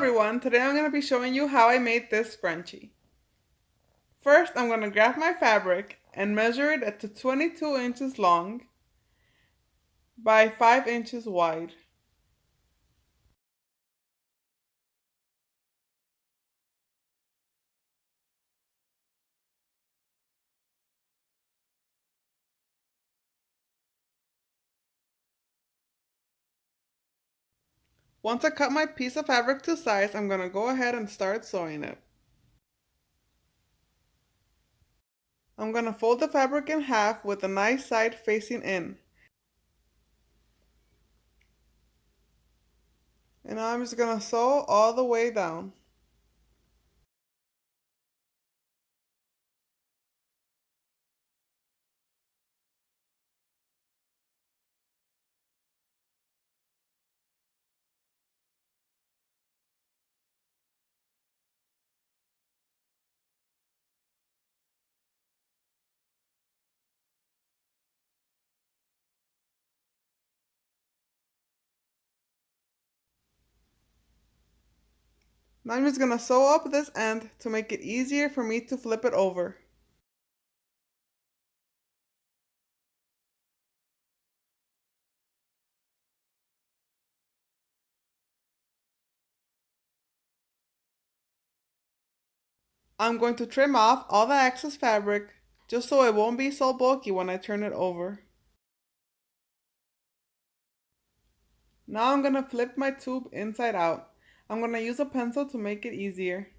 everyone, today I'm going to be showing you how I made this scrunchie. First, I'm going to grab my fabric and measure it to 22 inches long by 5 inches wide. Once I cut my piece of fabric to size, I'm going to go ahead and start sewing it. I'm going to fold the fabric in half with the nice side facing in. And now I'm just going to sew all the way down. Now I'm just going to sew up this end to make it easier for me to flip it over. I'm going to trim off all the excess fabric just so it won't be so bulky when I turn it over. Now I'm going to flip my tube inside out. I'm going to use a pencil to make it easier.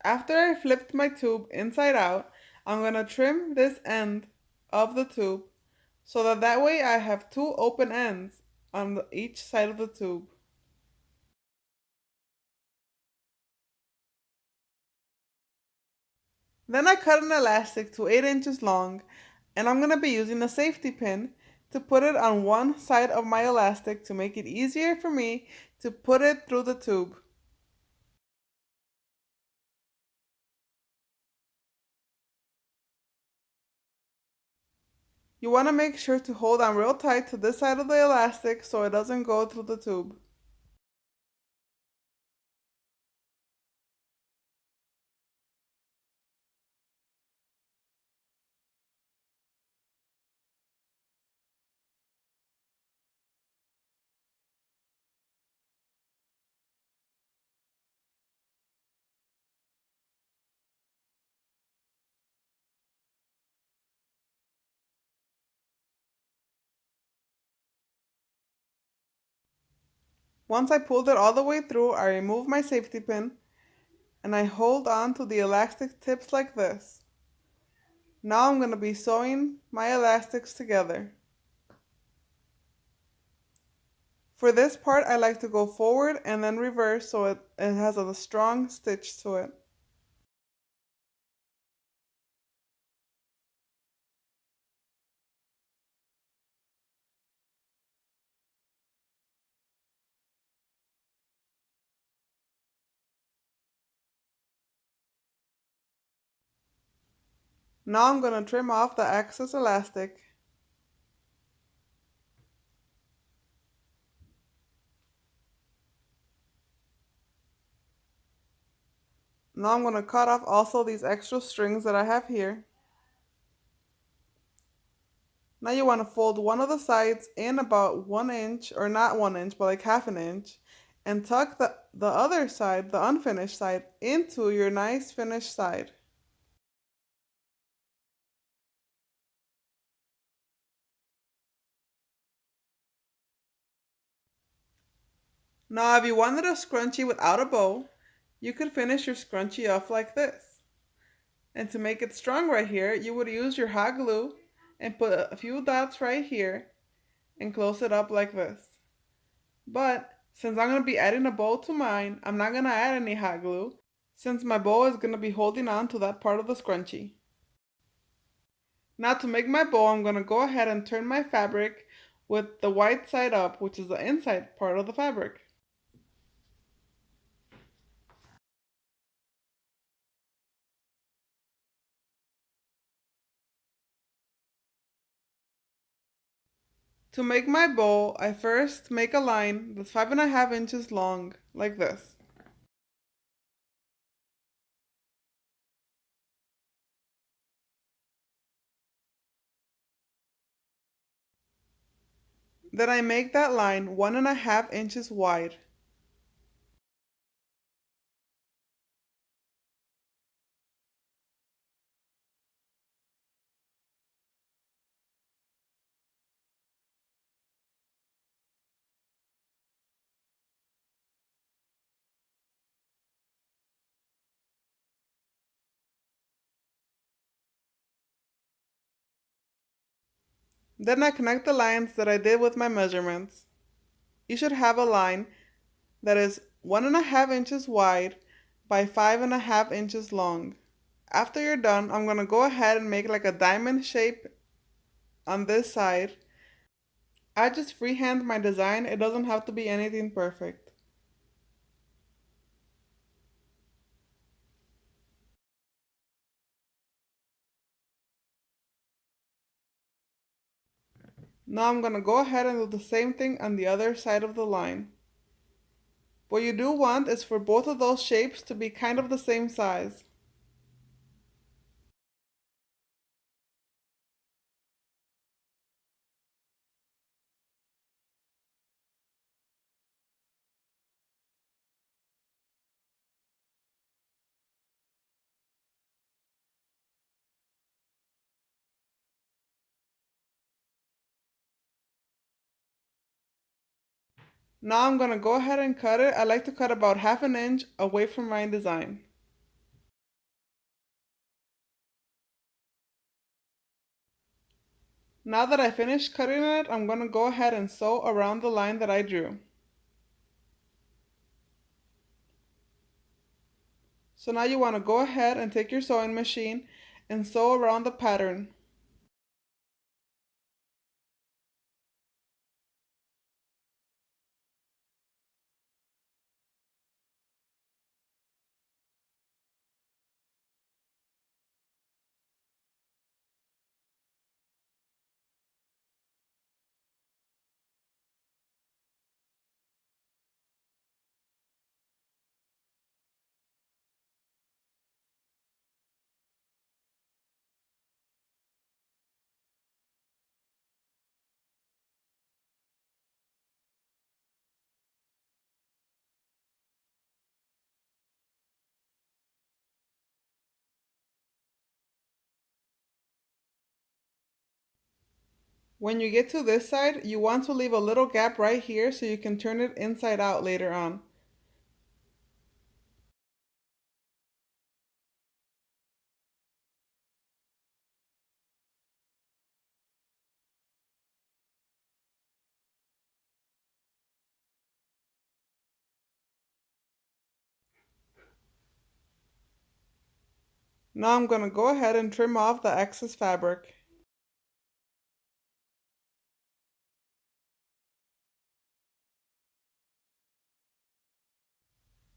After I flipped my tube inside out, I'm going to trim this end of the tube so that way I have two open ends on each side of the tube. Then I cut an elastic to 8 inches long, and I'm going to be using a safety pin to put it on one side of my elastic to make it easier for me to put it through the tube. You want to make sure to hold on real tight to this side of the elastic so it doesn't go through the tube. Once I pulled it all the way through, I remove my safety pin and I hold on to the elastic tips like this. Now I'm going to be sewing my elastics together. For this part, I like to go forward and then reverse so it has a strong stitch to it. Now I'm going to trim off the excess elastic. Now I'm going to cut off also these extra strings that I have here. Now you want to fold one of the sides in about 1 inch, or not 1 inch, but like half an inch, and tuck the other side, the unfinished side, into your nice finished side. Now if you wanted a scrunchie without a bow, you could finish your scrunchie off like this. And to make it strong right here, you would use your hot glue and put a few dots right here and close it up like this. But since I'm going to be adding a bow to mine, I'm not going to add any hot glue since my bow is going to be holding on to that part of the scrunchie. Now to make my bow, I'm going to go ahead and turn my fabric with the white side up, which is the inside part of the fabric. To make my bow, I first make a line that's 5.5 inches long, like this. Then I make that line 1.5 inches wide. Then I connect the lines that I did with my measurements. You should have a line that is 1.5 inches wide by 5.5 inches long. After you're done, I'm going to go ahead and make like a diamond shape on this side. I just freehand my design, it doesn't have to be anything perfect. Now I'm going to go ahead and do the same thing on the other side of the line. What you do want is for both of those shapes to be kind of the same size. Now I'm going to go ahead and cut it. I like to cut about 1/2 inch away from my design. Now that I finished cutting it, I'm going to go ahead and sew around the line that I drew. So now you want to go ahead and take your sewing machine and sew around the pattern. When you get to this side, you want to leave a little gap right here so you can turn it inside out later on. Now I'm going to go ahead and trim off the excess fabric.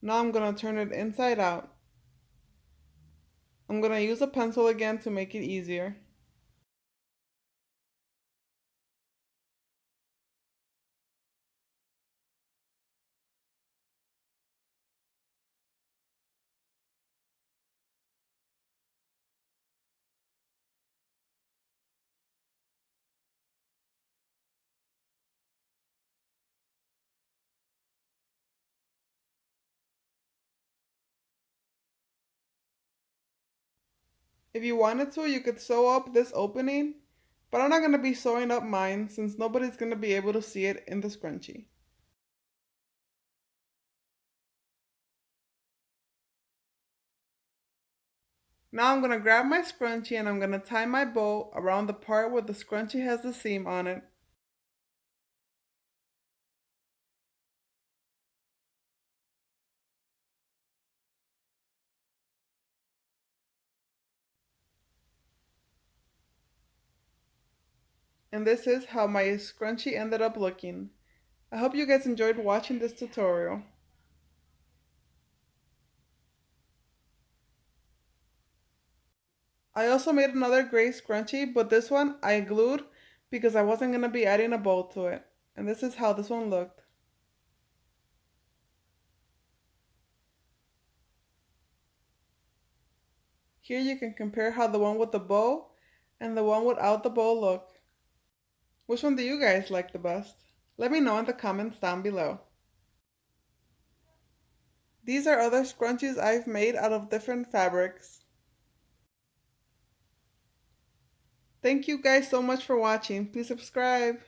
Now I'm going to turn it inside out. I'm going to use a pencil again to make it easier. If you wanted to, you could sew up this opening, but I'm not going to be sewing up mine since nobody's going to be able to see it in the scrunchie. Now I'm going to grab my scrunchie and I'm going to tie my bow around the part where the scrunchie has the seam on it. And this is how my scrunchie ended up looking. I hope you guys enjoyed watching this tutorial. I also made another gray scrunchie, but this one I glued because I wasn't going to be adding a bow to it. And this is how this one looked. Here you can compare how the one with the bow and the one without the bow look. Which one do you guys like the best? Let me know in the comments down below. These are other scrunchies I've made out of different fabrics. Thank you guys so much for watching. Please subscribe.